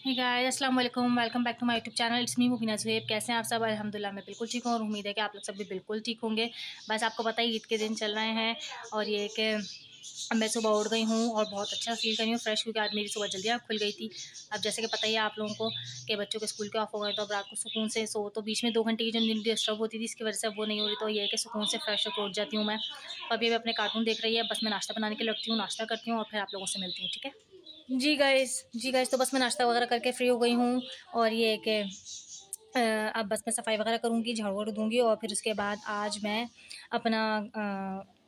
हे guys अस्सलाम वालेकुम, welcome back to my YouTube channel. It's me Mubina Zuhaib. कैसे हैं आप सब? अल्हम्दुलिल्लाह मैं बिल्कुल ठीक हूँ और उम्मीद है कि आप लोग सब भी बिल्कुल ठीक होंगे। बस आपको पता है ईद के दिन चल रहे हैं और ये कि मैं सुबह उठ गई हूँ और बहुत अच्छा फ़ील कर रही हूँ फ्रेश, क्योंकि आज मेरी सुबह जल्दी आँख खुल गई थी। अब जैसे कि पता ही है आप लोगों को कि बच्चों के स्कूल के ऑफ हो गए, तो अब रात को सुकून से सो, तो बीच में 2 घंटे की जो नींद डिस्टर्ब होती थी इसकी वजह से अब वो नहीं हो रही, तो ये है कि सुकून से फ्रेश होकर उठ जाती हूँ मैं। तो अभी अपने कार्टून देख रही है, बस मैं नाश्ता बनाने के लिए लगती हूँ, नाश्ता करती हूँ और फिर आप लोगों से मिलती हूँ, ठीक है? जी गाइस, तो बस मैं नाश्ता वगैरह करके फ्री हो गई हूँ और ये है कि अब बस मैं सफाई वगैरह करूँगी, झाड़ू-वाड़ू दूँगी और फिर उसके बाद आज मैं अपना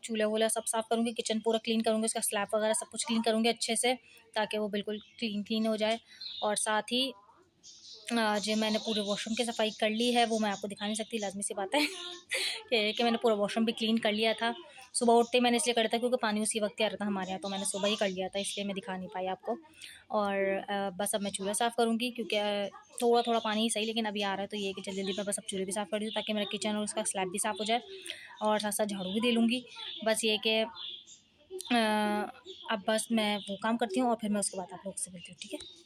चूल्हा-वूल्हा सब साफ़ करूँगी, किचन पूरा क्लीन करूँगी, उसका स्लैब वगैरह सब कुछ क्लीन करूँगी अच्छे से, ताकि वो बिल्कुल क्लीन हो जाए। और साथ ही आज मैंने पूरे वॉशरूम की सफाई कर ली है, वो मैं आपको दिखा नहीं सकती, लाज़मी सी बात है कि मैंने पूरा वॉशरूम भी क्लीन कर लिया था। सुबह उठते ही मैंने इसलिए करा था क्योंकि पानी उसी वक्त ही आ रहा था हमारे यहाँ, तो मैंने सुबह ही कर लिया था, इसलिए मैं दिखा नहीं पाई आपको। और बस अब मैं चूल्हा साफ़ करूँगी, क्योंकि थोड़ा-थोड़ा पानी ही सही लेकिन अभी आ रहा है, तो ये है कि जल्दी-जल्दी मैं बस अब चूल्हे भी साफ़ कर दूँ ताकि मेरा किचन और उसका स्लैब भी साफ़ हो जाए और साथ-साथ झाड़ू भी दे लूँगी। बस ये है कि अब बस मैं वो काम करती हूँ और फिर मैं उसके बाद आप लोगों से मिलती हूँ, ठीक है?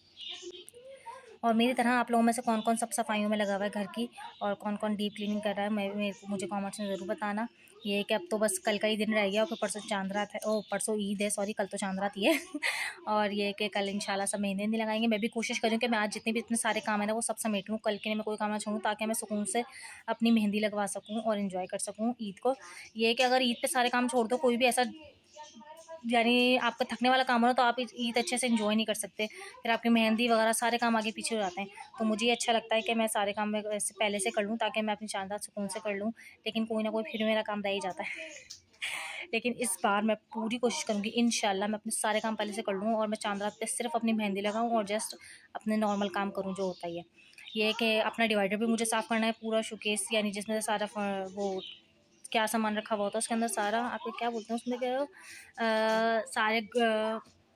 और मेरी तरह आप लोगों में से कौन-कौन सब सफाइयों में लगा हुआ है घर की और कौन-कौन डीप क्लीनिंग कर रहा है, मुझे कमेंट्स में ज़रूर बताना। ये है कि अब तो बस कल का ही दिन रह गया और फिर परसों चाँद रात है, ओह! परसों ईद है, सॉरी, कल तो चाँद रात ही है और ये है कि कल इंशाल्लाह सब मेहंदी-वेहंदी लगाएँगे। मैं भी कोशिश कर रही हूँ कि मैं आज जितने भी इतने सारे काम है ना वो सब समेट लूँ, कल के लिए मैं कोई काम ना छोड़ूँ, ताकि मैं सुकून से अपनी मेहंदी लगवा सकूँ और एन्जॉय कर सकूँ ईद को। ये है कि अगर ईद पे सारे काम छोड़ दो, कोई भी ऐसा यानी आपका थकने वाला काम हो ना, तो आप ईद अच्छे से एंजॉय नहीं कर सकते, फिर आपकी मेहंदी वगैरह सारे काम आगे पीछे हो जाते हैं। तो मुझे ये अच्छा लगता है कि मैं सारे काम मैं वैसे पहले से कर लूँ, ताकि मैं अपनी शानदार सुकून से कर लूँ, लेकिन कोई ना कोई फिर मेरा काम रह ही जाता है लेकिन इस बार मैं पूरी कोशिश करूँगी इंशाल्लाह मैं अपने सारे काम पहले से कर लूँ और मैं चांद रात पे सिर्फ अपनी मेहंदी लगाऊँ और जस्ट अपने नॉर्मल काम करूँ जो होता ही है। ये है कि अपना डिवाइडर भी मुझे साफ़ करना है, पूरा शोकेस, यानी जिसमें से सारा वो क्या सामान रखा हुआ होता है उसके अंदर, सारा आपको क्या बोलते हैं उसमें, क्या सारे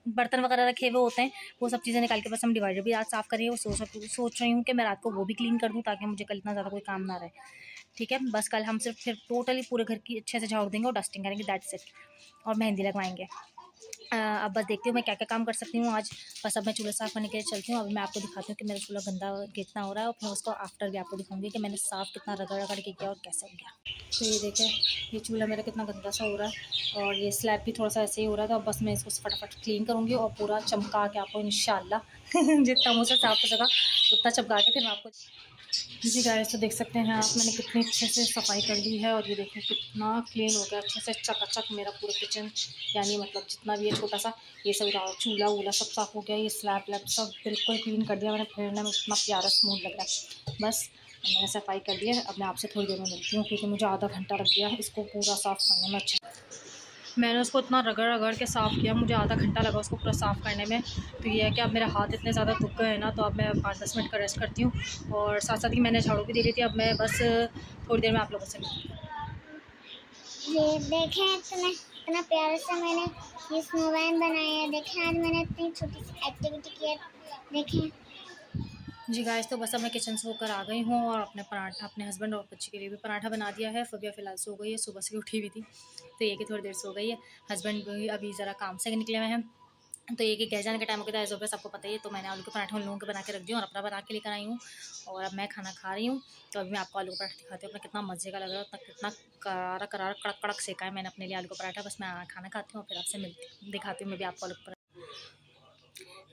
बर्तन वगैरह रखे हुए होते हैं, वो सब चीज़ें निकाल के बस हम डिवाइडर भी आज साफ़ करेंगे। वो सोच रही हूँ कि मैं रात को वो भी क्लीन कर दूँ, ताकि मुझे कल इतना ज़्यादा कोई काम ना रहे, ठीक है? बस कल हम सिर्फ फिर टोटली पूरे घर की अच्छे से झाड़ू देंगे और डस्टिंग करेंगे, दैट्स इट, और मेहंदी लगवाएंगे। अब बस देखती हूँ मैं क्या-क्या काम कर सकती हूँ आज। बस अब मैं चूल्हा साफ़ करने के लिए चलती हूँ। अभी मैं आपको दिखाती हूँ कि मेरा चूल्हा गंदा कितना हो रहा है और फिर उसको आफ्टर भी आपको दिखाऊँगी कि मैंने साफ़ कितना रगड़-रगड़ के किया और कैसे हो गया। तो ये देखें, ये चूल्हा मेरा कितना गंदा सा हो रहा है और ये स्लैब भी थोड़ा-सा ऐसे ही हो रहा था। अब बस मैं इसको फटाफट क्लीन करूँगी और पूरा चमका के आपको इंशाल्लाह जितना मुझसे साफ़ हो सका उतना चमका के फिर मैं आपको। जी गाइस, तो देख सकते हैं आप, मैंने कितनी अच्छे से सफाई कर ली है और ये देखिए कितना क्लीन हो गया अच्छे से, चकाचक मेरा पूरा किचन, यानी मतलब जितना भी है छोटा सा, ये सब चूल्हा वूल्हा सब साफ़ हो गया, ये स्लैब व्लैब सब बिल्कुल क्लीन कर दिया मैंने, फेरने में इतना प्यारा स्मूथ लग रहा है। बस मैंने सफाई कर दी है, अब मैं आपसे थोड़ी देर में मिलती हूँ, क्योंकि मुझे आधा घंटा लग गया इसको पूरा साफ़ करने में। अच्छे मैंने उसको इतना रगड़-रगड़ के साफ़ किया, मुझे आधा घंटा लगा उसको पूरा साफ़ करने में। तो ये है कि अब मेरे हाथ इतने ज़्यादा दुख गए हैं ना, तो अब मैं 5-10 मिनट का रेस्ट करती हूँ और साथ-साथ ही मैंने झाड़ू भी दे ली थी। अब मैं बस थोड़ी देर में आप लोगों से मिलती हूँ। ये देखें, इतना प्यारा सा मैंने ये स्नोमैन बनाया है। देखें, आज मैंने इतनी छोटी सी एक्टिविटी की है। देखें, जी गाइस, तो बस अब मैं किचन से होकर आ गई हूँ और अपने हस्बैंड और बच्चे के लिए भी पराठा बना दिया है। फ़बिया फ़िलहाल सो गई है, सुबह से उठी हुई थी, तो ये कि थोड़ी देर सो गई है। हस्बैंड भी अभी ज़रा काम से निकले हुए हैं, तो ये कि घर जाने का टाइम हो गया था, एज़ ऑब्वियस आपको पता ही है। तो मैंने आलू के पराठे उन लोगों के बना के रख दिए और अपना बना के लेकर आई हूँ और अब मैं खाना खा रही हूँ। तो अभी मैं आपको आलू का पराठा दिखाती हूँ, अपना कितना मज़े का लग रहा है, उतना कितना करारा करारा कड़क कड़क सेका है मैंने अपने लिए आलू का पराठा। बस मैं खाना खाती हूँ और फिर आपसे दिखाती हूँ मैं भी आपको आलू का।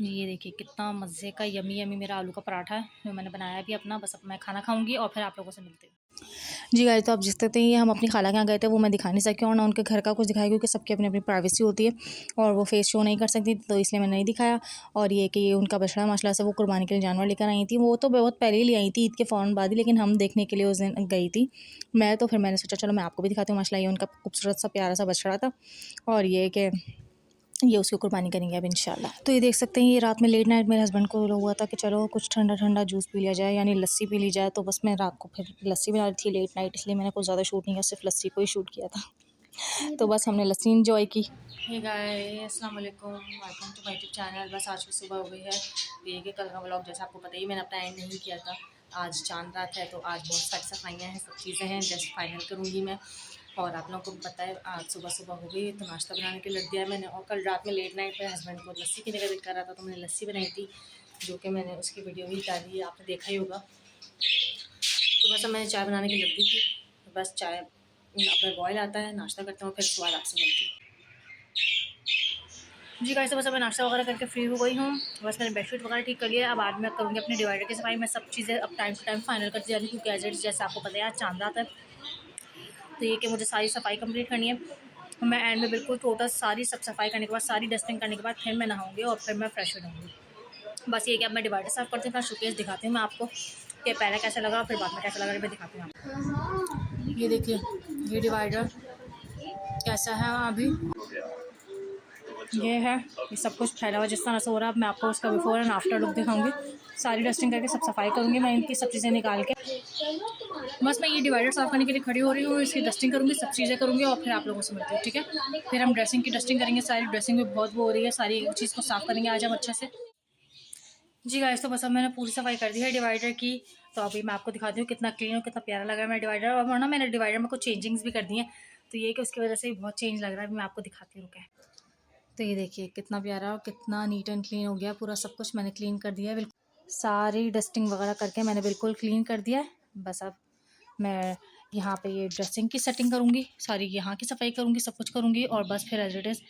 ये देखिए कितना मज़े का यमी यमी मेरा आलू का पराठा है, जो मैंने बनाया भी अपना। बस अब मैं खाना खाऊंगी और फिर आप लोगों से मिलती हूँ। जी गाइस, तो अब जिस तरह ये हम अपनी खाला के यहाँ गए थे वो मैं दिखा नहीं सकी और ना उनके घर का कुछ दिखाया, क्योंकि सबकी अपनी अपनी प्राइवेसी होती है और वो फेस शो नहीं कर सकती, तो इसलिए मैंने नहीं दिखाया। और ये कि ये उनका बछड़ा माशाल्लाह से वो कुर्बानी के लिए जानवर लेकर आई थी, वो तो बहुत पहले ही ले आई थी ईद के फ़ौरन बाद ही, लेकिन हम देखने के लिए उस दिन गई थी मैं, तो फिर मैंने सोचा चलो मैं आपको भी दिखाती हूँ। माशाल्लाह ये उनका खूबसूरत सा प्यारा सा बछड़ा था और ये कि ये उसकी कुर्बानी करेंगे अब इंशाल्लाह। तो ये देख सकते हैं, ये रात में लेट नाइट मेरे हस्बैंड को हुआ था कि चलो कुछ ठंडा ठंडा जूस पी लिया जाए, यानी लस्सी पी ली जाए। तो बस मैं रात को फिर लस्सी बना रही थी लेट नाइट, इसलिए मैंने कुछ ज़्यादा शूट नहीं किया, सिर्फ लस्सी को ही शूट किया था। तो बस हमने लस्सी इंजॉय की। हे गाइस, अस्सलाम वालेकुम, welcome to my YouTube channel. बस आज की सुबह हो गई है, तो ये कि कल का व्लॉग जैसा आपको पता ही मैंने अपना एंड नहीं किया था। आज चांद रात है, तो आज बहुत सारी सफाइयाँ हैं, सब चीज़ें हैं, जस्ट फाइनल करूँगी मैं। और आप लोगों को पता है आज सुबह सुबह हो गई, तो नाश्ता बनाने के लिए लग दिया मैंने। और कल रात में लेट नाइट पे हस्बैंड को लस्सी पीने का दिल कर रहा था, तो मैंने लस्सी बनाई थी। जो कि मैंने उसकी वीडियो भी डाली है, आपने देखा ही होगा। तो बस अब मैं चाय बनाने की लग गई थी, तो बस चाय अपना बॉयल आता है, नाश्ता करता हूँ, फिर उसके बाद आपसे मिलती हूँ। जी गाइस, तो बस अब मैं नाश्ता वगैरह करके फ्री हो गई हूँ। बस मैंने बेडशीट वगैरह ठीक कर लिया है। अब आज मैं करूँगी अपनी डिवाइडर की सफाई। मैं सब चीज़ें अब टाइम टू टाइम फाइनल करती जा रही हूँ, क्योंकि एज इट जैसे आपको पता है आज चांद रात है, तो ये कि मुझे सारी सफाई कंप्लीट करनी है। मैं एंड में बिल्कुल टोटल सारी सब सफाई करने के बाद, सारी डस्टिंग करने के बाद फिर मैं नहाऊंगी और फिर मैं फ्रेश हो जाऊँगी। बस ये कि अब मैं डिवाइडर साफ़ करती हूँ, अपना शोकेस दिखाती हूँ मैं आपको कि पहले कैसा लगा फिर बाद में कैसा लगा, मैं दिखाती हूँ आपको। ये देखिए, ये डिवाइडर कैसा है अभी, ये है, ये सब कुछ फैला हुआ जिस तरह से हो रहा है। अब मैं आपको उसका बिफोर एंड आफ्टर लुक दिखाऊंगी। सारी डस्टिंग करके सब सफाई करूँगी मैं, इनकी सब चीज़ें निकाल के। बस मैं ये डिवाइडर साफ़ करने के लिए खड़ी हो रही हूँ, इसकी डस्टिंग करूँगी, सब चीज़ें करूँगी और फिर आप लोगों से मिलती हूँ, ठीक है। फिर हम ड्रेसिंग की डस्टिंग करेंगे, सारी ड्रेसिंग भी बहुत वो हो रही है, सारी एक चीज़ को साफ़ करेंगे आज हम अच्छे से। जी गाइस, तो बस अब मैंने पूरी सफाई कर दी है डिवाइडर की। तो अभी मैं आपको दिखाती हूँ कितना क्लीन और कितना प्यारा लग रहा है मेरा डिवाइडर। और वरना मैंने डिवाइडर में कुछ चेंजिंग्स भी कर दी हैं, तो ये कि उसकी वजह से भी बहुत चेंज लग रहा है। अभी मैं आपको दिखाती हूँ क्या। तो ये देखिए कितना प्यारा और कितना नीट एंड क्लीन हो गया। पूरा सब कुछ मैंने क्लीन कर दिया है, बिल्कुल सारी डस्टिंग वगैरह करके मैंने बिल्कुल क्लीन कर दिया है। बस अब मैं यहाँ पे ये ड्रेसिंग की सेटिंग करूँगी, सारी यहाँ की सफाई करूँगी, सब कुछ करूँगी और बस फिर as it is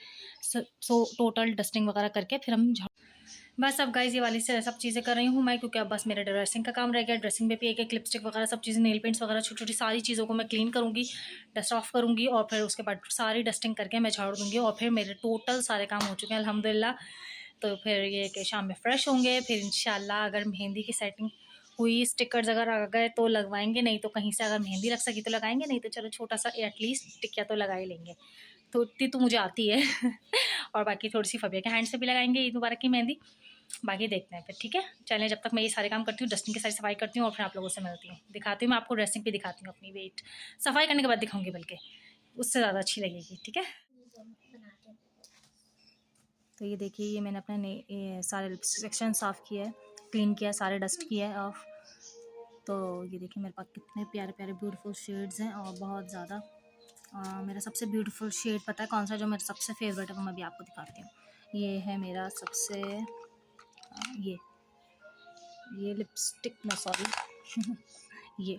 so total dusting वगैरह करके फिर हम बस अब गाइस ये वाली से सब चीज़ें कर रही हूँ मैं, क्योंकि अब बस मेरा ड्रेसिंग का काम रह गया। ड्रेसिंग में भी एक एक लिपस्टिक वगैरह सब चीज़ें, नेल पेंट्स वगैरह छोटी छोटी सारी चीज़ों को मैं क्लीन करूँगी, डस्ट ऑफ करूँगी और फिर उसके बाद सारी डस्टिंग करके मैं झाड़ दूँगी और फिर मेरे टोटल सारे काम हो चुके हैं अल्हम्दुलिल्लाह। तो फिर ये कि शाम में फ़्रेश होंगे, फिर इंशाल्लाह अगर मेहंदी की सेटिंग हुई, स्टिकर्स अगर आ गए तो लगवाएंगे, नहीं तो कहीं से अगर मेहंदी लग सकी तो लगाएंगे, नहीं तो चलो छोटा सा एटलीस्ट टिकिया तो लगा ही लेंगे। तो इतनी तो मुझे आती है और बाकी थोड़ी सी फबिया के हैंड से भी लगाएंगे ईद मुबारक की मेहंदी। बाकी देखते हैं फिर, ठीक है। चलें, जब तक मैं ये सारे काम करती हूँ, डस्टिंग की सारी सफाई करती हूँ और फिर आप लोगों से मिलती हूँ, दिखाती हूँ मैं आपको ड्रेसिंग भी दिखाती हूँ अपनी। वेट, सफाई करने के बाद दिखाऊंगी, बल्कि उससे ज़्यादा अच्छी लगेगी, ठीक है। तो ये देखिए, ये मैंने अपने ये सारे सेक्शन साफ़ किया है, क्लीन किया है, सारे डस्ट किया है ऑफ। तो ये देखिए मेरे पास कितने प्यारे प्यारे ब्यूटीफुल शेड्स हैं और बहुत ज़्यादा। मेरा सबसे ब्यूटीफुल शेड पता है कौन सा, जो मेरा सबसे फेवरेट है, वो मैं भी आपको दिखाती हूँ। ये है मेरा सबसे ये लिपस्टिक ना, सॉरी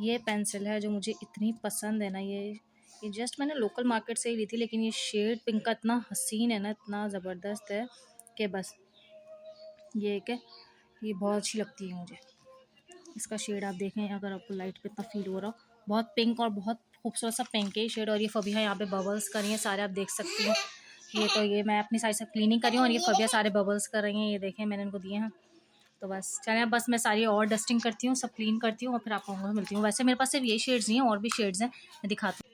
ये पेंसिल है जो मुझे इतनी पसंद है ना। ये जस्ट मैंने लोकल मार्केट से ही ली थी, लेकिन ये शेड पिंक का इतना हसीन है ना, इतना ज़बरदस्त है कि बस ये बहुत अच्छी लगती है मुझे। इसका शेड आप देखें, अगर आपको लाइट पे इतना फील हो रहा हो, बहुत पिंक और बहुत खूबसूरत सा पिंक है शेड। और ये फबिया यहाँ पे बबल्स कर रही हैं सारे, आप देख सकती हैं। ये मैं अपनी साइड से क्लीनिंग कर रही हूँ और ये फबिया सारे बबल्स कर रही हैं, ये देखें मैंने इनको दिए हैं। तो बस चलें, बस मैं सारी और डस्टिंग करती हूँ, सब क्लीन करती हूँ और फिर आप लोगों को मिलती हूँ। वैसे मेरे पास सिर्फ ये शेड्स नहीं हैं, और भी शेड्स हैं, मैं दिखाती हूँ।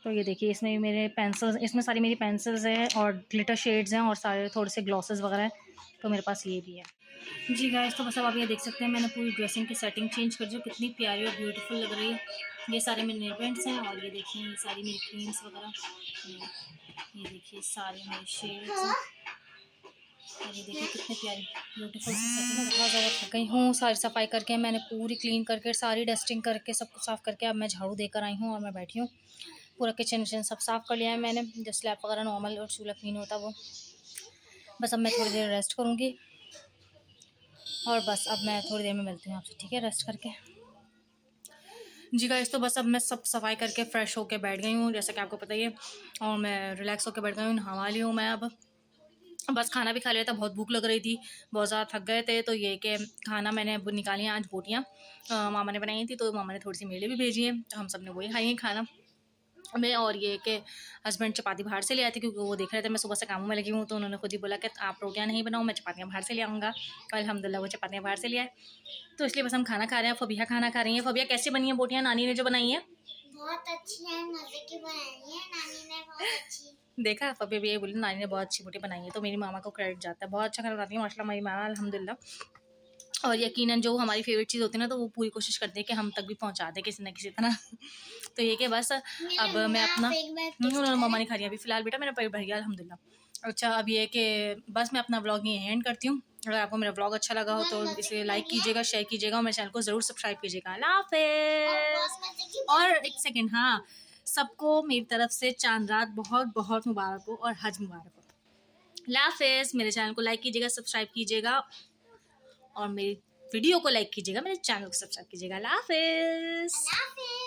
तो ये देखिए, इसमें भी मेरे पेंसिल्स, इसमें सारी मेरी पेंसिल्स हैं और ग्लिटर शेड्स हैं और सारे थोड़े से ग्लॉसेस वगैरह हैं, तो मेरे पास ये भी है। जी गाइस, तो बस अब आप ये देख सकते हैं मैंने पूरी ड्रेसिंग की सेटिंग चेंज कर दी, कितनी प्यारी और ब्यूटीफुल लग रही है। ये सारे मेरे नेल पेंट्स हैं और ये देखिए ये सारी मेरी क्रीम्स वगैरह, ये देखिए सारे मेरे शेड्स हैं और ये देखिए कितनी प्यारी ब्यूटीफुल सी सेटिंग है। बहुत ज़्यादा थक गई हूँ, सारी सफाई करके मैंने पूरी क्लीन करके, सारी डस्टिंग करके, सब कुछ साफ़ करके अब मैं झाड़ू देकर आई हूँ और मैं बैठी हूँ। पूरा किचन विचन सब साफ़ कर लिया है मैंने, जो स्लैब वगैरह नॉर्मल और चूल्हा क्लीन होता है वो। बस अब मैं थोड़ी देर रेस्ट करूँगी और बस अब मैं थोड़ी देर में मिलती हूँ आपसे, ठीक है, रेस्ट करके। जी गाइस, तो बस अब मैं सब सफाई करके फ़्रेश होके बैठ गई हूँ, जैसा कि आपको पता ही है, और मैं रिलैक्स होके बैठ गई हूँ, नहा ली हूँ मैं अब। बस खाना भी खा लिया था, बहुत भूख लग रही थी, बहुत ज़्यादा थक गए थे, तो ये कि खाना मैंने अब निकाली हैं आज बोटियाँ, मामा ने बनाई थी, तो मामा ने थोड़ी सी मेरे लिए भी भेजी हैं, तो हम सब ने वही खाई हैं खाना में। और ये कि हस्बैंड चपाती बाहर से ले आए थे, क्योंकि वो देख रहे थे मैं सुबह से कामों में लगी हूँ, तो उन्होंने खुद ही बोला कि आप रोटियाँ नहीं बनाओ, मैं चपातियाँ बाहर से ले आऊँगा। और अल्हम्दुलिल्लाह वो चपातियाँ बाहर से ले आए, तो इसलिए बस हम खाना खा रहे हैं। फबिया खाना खा रही हैं। फबिया कैसी बनी है बोटियाँ, नानी ने जो बनाई है? बहुत अच्छी है, मजे की बनाई है नानी ने, बहुत अच्छी। देखा, फबिया भी ये बोली नानी ने बहुत अच्छी बोटी बनाई है, तो मेरी मामा को क्रेडिट जाता है, बहुत अच्छा खाना बनाती है माशाल्लाह मेरी मामा, अल्हम्दुलिल्लाह। और यकीनन जो हमारी फेवरेट चीज़ होती है ना, तो वो पूरी कोशिश करते हैं कि हम तक भी पहुंचा दें किसी न किसी तरह। तो ये कि बस अब मैं अपना मम्मा ने खा लिया अभी फ़िलहाल, बेटा मेरा पेट भर गया अल्हम्दुलिल्लाह। अच्छा, अब ये कि बस मैं अपना व्लॉग यहीं एंड करती हूँ। अगर आपको मेरा व्लॉग अच्छा लगा हो तो इसे लाइक कीजिएगा, शेयर कीजिएगा और मेरे चैनल को ज़रूर सब्सक्राइब कीजिएगा। अल्लाह हाफ़िज़। और एक सेकेंड, हाँ, सबको मेरी तरफ से चांद रात बहुत बहुत मुबारक हो और हज मुबारक हो। अल्लाह हाफिज़। मेरे चैनल को लाइक कीजिएगा, सब्सक्राइब कीजिएगा और मेरी वीडियो को लाइक कीजिएगा, मेरे चैनल को सब्सक्राइब कीजिएगा। अल्लाह हाफिज़। अल्लाह हाफिज़।